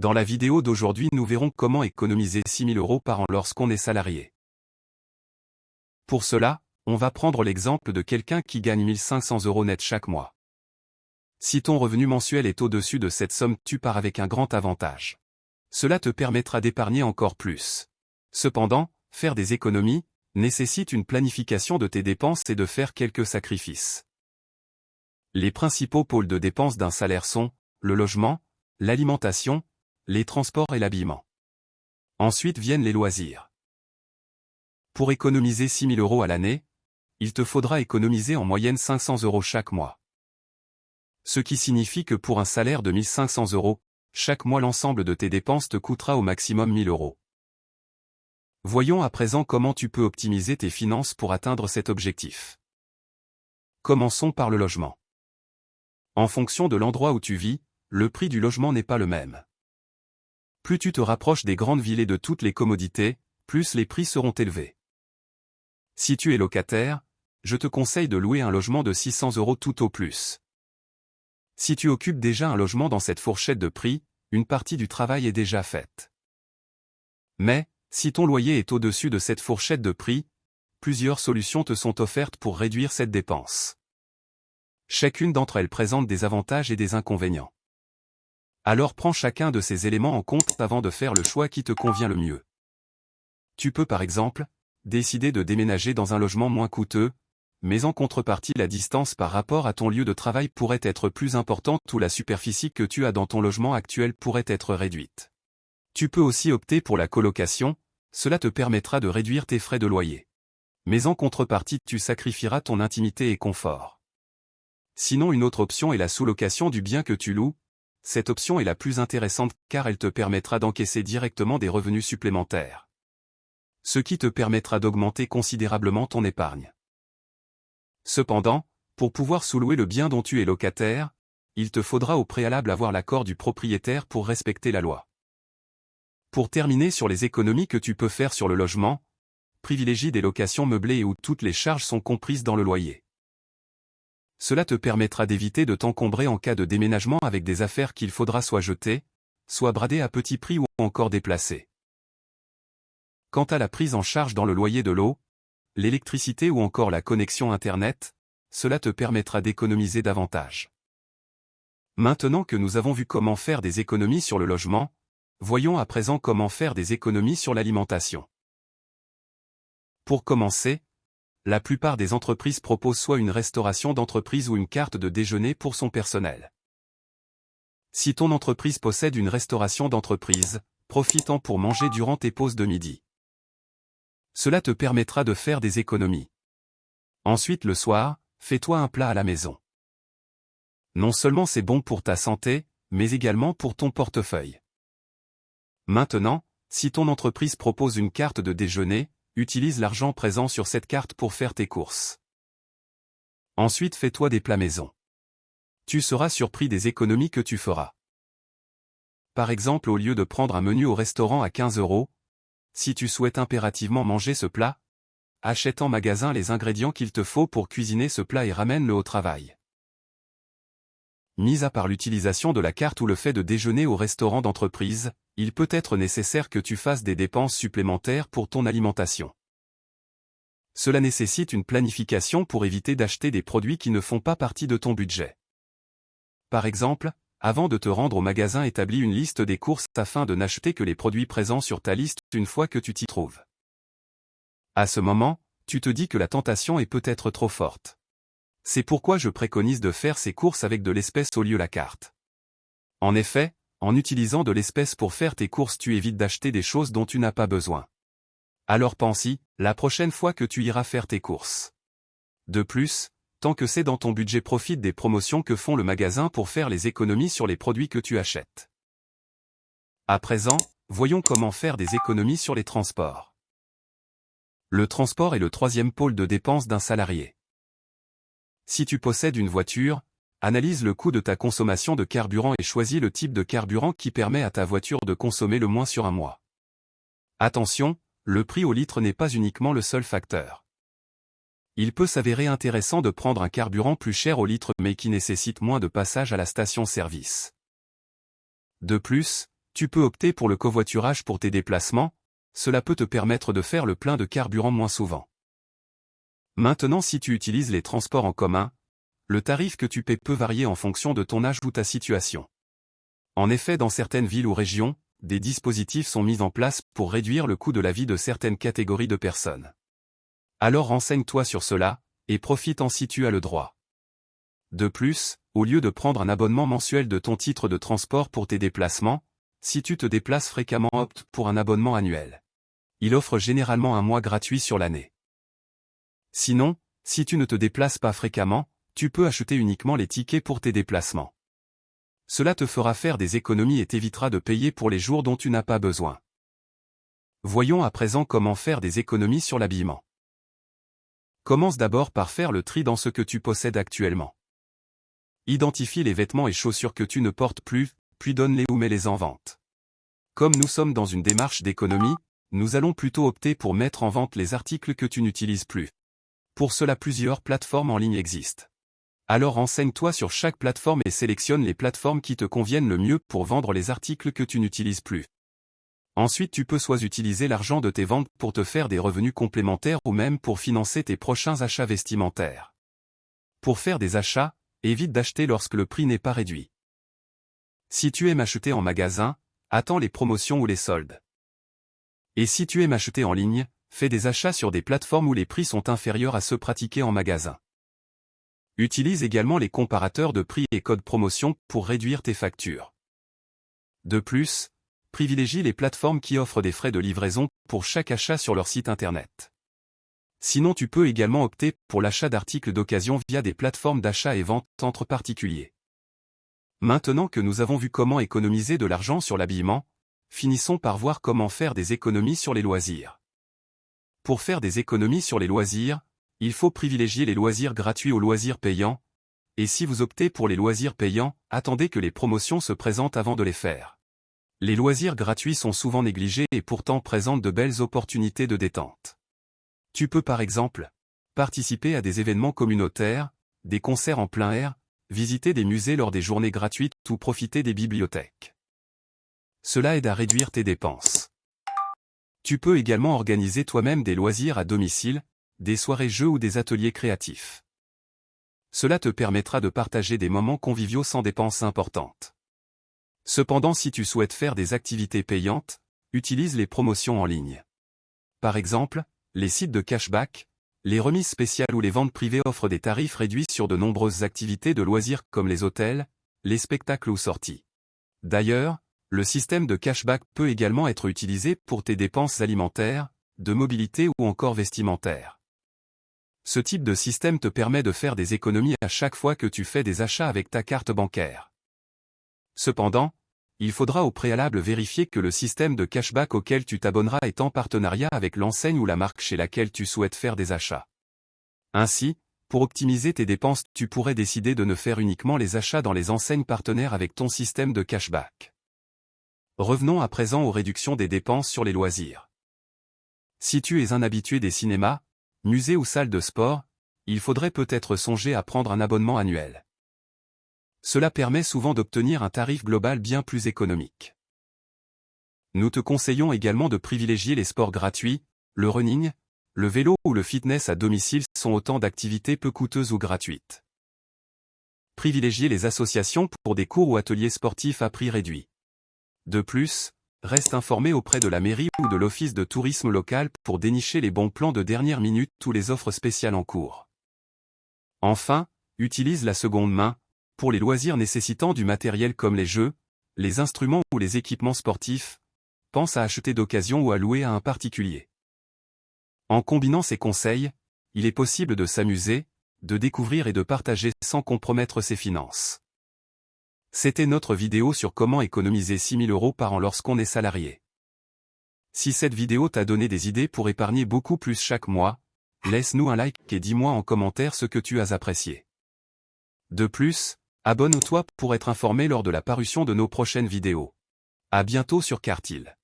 Dans la vidéo d'aujourd'hui, nous verrons comment économiser 6 000 € par an lorsqu'on est salarié. Pour cela, on va prendre l'exemple de quelqu'un qui gagne 1 500 € net chaque mois. Si ton revenu mensuel est au-dessus de cette somme, tu pars avec un grand avantage. Cela te permettra d'épargner encore plus. Cependant, faire des économies nécessite une planification de tes dépenses et de faire quelques sacrifices. Les principaux pôles de dépenses d'un salaire sont le logement, l'alimentation, les transports et l'habillement. Ensuite viennent les loisirs. Pour économiser 6 000 € à l'année, il te faudra économiser en moyenne 500 € chaque mois. Ce qui signifie que pour un salaire de 1 500 €, chaque mois l'ensemble de tes dépenses te coûtera au maximum 1 000 €. Voyons à présent comment tu peux optimiser tes finances pour atteindre cet objectif. Commençons par le logement. En fonction de l'endroit où tu vis, le prix du logement n'est pas le même. Plus tu te rapproches des grandes villes et de toutes les commodités, plus les prix seront élevés. Si tu es locataire, je te conseille de louer un logement de 600 € tout au plus. Si tu occupes déjà un logement dans cette fourchette de prix, une partie du travail est déjà faite. Mais, si ton loyer est au-dessus de cette fourchette de prix, plusieurs solutions te sont offertes pour réduire cette dépense. Chacune d'entre elles présente des avantages et des inconvénients. Alors prends chacun de ces éléments en compte avant de faire le choix qui te convient le mieux. Tu peux par exemple, décider de déménager dans un logement moins coûteux, mais en contrepartie la distance par rapport à ton lieu de travail pourrait être plus importante ou la superficie que tu as dans ton logement actuel pourrait être réduite. Tu peux aussi opter pour la colocation, cela te permettra de réduire tes frais de loyer. Mais en contrepartie tu sacrifieras ton intimité et confort. Sinon une autre option est la sous-location du bien que tu loues. Cette option est la plus intéressante car elle te permettra d'encaisser directement des revenus supplémentaires. Ce qui te permettra d'augmenter considérablement ton épargne. Cependant, pour pouvoir sous-louer le bien dont tu es locataire, il te faudra au préalable avoir l'accord du propriétaire pour respecter la loi. Pour terminer sur les économies que tu peux faire sur le logement, privilégie des locations meublées où toutes les charges sont comprises dans le loyer. Cela te permettra d'éviter de t'encombrer en cas de déménagement avec des affaires qu'il faudra soit jeter, soit brader à petit prix ou encore déplacer. Quant à la prise en charge dans le loyer de l'eau, l'électricité ou encore la connexion Internet, cela te permettra d'économiser davantage. Maintenant que nous avons vu comment faire des économies sur le logement, voyons à présent comment faire des économies sur l'alimentation. Pour commencer, la plupart des entreprises proposent soit une restauration d'entreprise ou une carte de déjeuner pour son personnel. Si ton entreprise possède une restauration d'entreprise, profite-en pour manger durant tes pauses de midi. Cela te permettra de faire des économies. Ensuite le soir, fais-toi un plat à la maison. Non seulement c'est bon pour ta santé, mais également pour ton portefeuille. Maintenant, si ton entreprise propose une carte de déjeuner, utilise l'argent présent sur cette carte pour faire tes courses. Ensuite fais-toi des plats maison. Tu seras surpris des économies que tu feras. Par exemple au lieu de prendre un menu au restaurant à 15 €, si tu souhaites impérativement manger ce plat, achète en magasin les ingrédients qu'il te faut pour cuisiner ce plat et ramène-le au travail. Mis à part l'utilisation de la carte ou le fait de déjeuner au restaurant d'entreprise, il peut être nécessaire que tu fasses des dépenses supplémentaires pour ton alimentation. Cela nécessite une planification pour éviter d'acheter des produits qui ne font pas partie de ton budget. Par exemple, avant de te rendre au magasin, établis une liste des courses afin de n'acheter que les produits présents sur ta liste une fois que tu t'y trouves. À ce moment, tu te dis que la tentation est peut-être trop forte. C'est pourquoi je préconise de faire ces courses avec de l'espèce au lieu de la carte. En effet, en utilisant de l'espèce pour faire tes courses, tu évites d'acheter des choses dont tu n'as pas besoin. Alors pense-y, la prochaine fois que tu iras faire tes courses. De plus, tant que c'est dans ton budget, profite des promotions que font le magasin pour faire les économies sur les produits que tu achètes. À présent, voyons comment faire des économies sur les transports. Le transport est le troisième pôle de dépenses d'un salarié. Si tu possèdes une voiture, analyse le coût de ta consommation de carburant et choisis le type de carburant qui permet à ta voiture de consommer le moins sur un mois. Attention, le prix au litre n'est pas uniquement le seul facteur. Il peut s'avérer intéressant de prendre un carburant plus cher au litre mais qui nécessite moins de passages à la station-service. De plus, Tu peux opter pour le covoiturage pour tes déplacements, cela peut te permettre de faire le plein de carburant moins souvent. Maintenant, si tu utilises les transports en commun, le tarif que tu paies peut varier en fonction de ton âge ou ta situation. En effet, dans certaines villes ou régions, des dispositifs sont mis en place pour réduire le coût de la vie de certaines catégories de personnes. Alors renseigne-toi sur cela, et profite-en si tu as le droit. De plus, au lieu de prendre un abonnement mensuel de ton titre de transport pour tes déplacements, si tu te déplaces fréquemment, opte pour un abonnement annuel. Il offre généralement un mois gratuit sur l'année. Sinon, si tu ne te déplaces pas fréquemment, tu peux acheter uniquement les tickets pour tes déplacements. Cela te fera faire des économies et t'évitera de payer pour les jours dont tu n'as pas besoin. Voyons à présent comment faire des économies sur l'habillement. Commence d'abord par faire le tri dans ce que tu possèdes actuellement. Identifie les vêtements et chaussures que tu ne portes plus, puis donne-les ou mets-les en vente. Comme nous sommes dans une démarche d'économie, nous allons plutôt opter pour mettre en vente les articles que tu n'utilises plus. Pour cela, plusieurs plateformes en ligne existent. Alors renseigne-toi sur chaque plateforme et sélectionne les plateformes qui te conviennent le mieux pour vendre les articles que tu n'utilises plus. Ensuite, tu peux soit utiliser l'argent de tes ventes pour te faire des revenus complémentaires ou même pour financer tes prochains achats vestimentaires. Pour faire des achats, évite d'acheter lorsque le prix n'est pas réduit. Si tu aimes acheter en magasin, attends les promotions ou les soldes. Et si tu aimes acheter en ligne, fais des achats sur des plateformes où les prix sont inférieurs à ceux pratiqués en magasin. Utilise également les comparateurs de prix et codes promotion pour réduire tes factures. De plus, privilégie les plateformes qui offrent des frais de livraison pour chaque achat sur leur site internet. Sinon, tu peux également opter pour l'achat d'articles d'occasion via des plateformes d'achat et vente entre particuliers. Maintenant que nous avons vu comment économiser de l'argent sur l'habillement, finissons par voir comment faire des économies sur les loisirs. Pour faire des économies sur les loisirs, il faut privilégier les loisirs gratuits aux loisirs payants, et si vous optez pour les loisirs payants, attendez que les promotions se présentent avant de les faire. Les loisirs gratuits sont souvent négligés et pourtant présentent de belles opportunités de détente. Tu peux par exemple participer à des événements communautaires, des concerts en plein air, visiter des musées lors des journées gratuites ou profiter des bibliothèques. Cela aide à réduire tes dépenses. Tu peux également organiser toi-même des loisirs à domicile, des soirées jeux ou des ateliers créatifs. Cela te permettra de partager des moments conviviaux sans dépenses importantes. Cependant, si tu souhaites faire des activités payantes, utilise les promotions en ligne. Par exemple, les sites de cashback, les remises spéciales ou les ventes privées offrent des tarifs réduits sur de nombreuses activités de loisirs comme les hôtels, les spectacles ou sorties. D'ailleurs, le système de cashback peut également être utilisé pour tes dépenses alimentaires, de mobilité ou encore vestimentaires. Ce type de système te permet de faire des économies à chaque fois que tu fais des achats avec ta carte bancaire. Cependant, il faudra au préalable vérifier que le système de cashback auquel tu t'abonneras est en partenariat avec l'enseigne ou la marque chez laquelle tu souhaites faire des achats. Ainsi, pour optimiser tes dépenses, tu pourrais décider de ne faire uniquement les achats dans les enseignes partenaires avec ton système de cashback. Revenons à présent aux réductions des dépenses sur les loisirs. Si tu es un habitué des cinémas, musées ou salles de sport, il faudrait peut-être songer à prendre un abonnement annuel. Cela permet souvent d'obtenir un tarif global bien plus économique. Nous te conseillons également de privilégier les sports gratuits, le running, le vélo ou le fitness à domicile sont autant d'activités peu coûteuses ou gratuites. Privilégiez les associations pour des cours ou ateliers sportifs à prix réduit. De plus, reste informé auprès de la mairie ou de l'office de tourisme local pour dénicher les bons plans de dernière minute ou les offres spéciales en cours. Enfin, utilise la seconde main, pour les loisirs nécessitant du matériel comme les jeux, les instruments ou les équipements sportifs, pense à acheter d'occasion ou à louer à un particulier. En combinant ces conseils, il est possible de s'amuser, de découvrir et de partager sans compromettre ses finances. C'était notre vidéo sur comment économiser 6 000 € par an lorsqu'on est salarié. Si cette vidéo t'a donné des idées pour épargner beaucoup plus chaque mois, laisse-nous un like et dis-moi en commentaire ce que tu as apprécié. De plus, abonne-toi pour être informé lors de la parution de nos prochaines vidéos. À bientôt sur Cartil.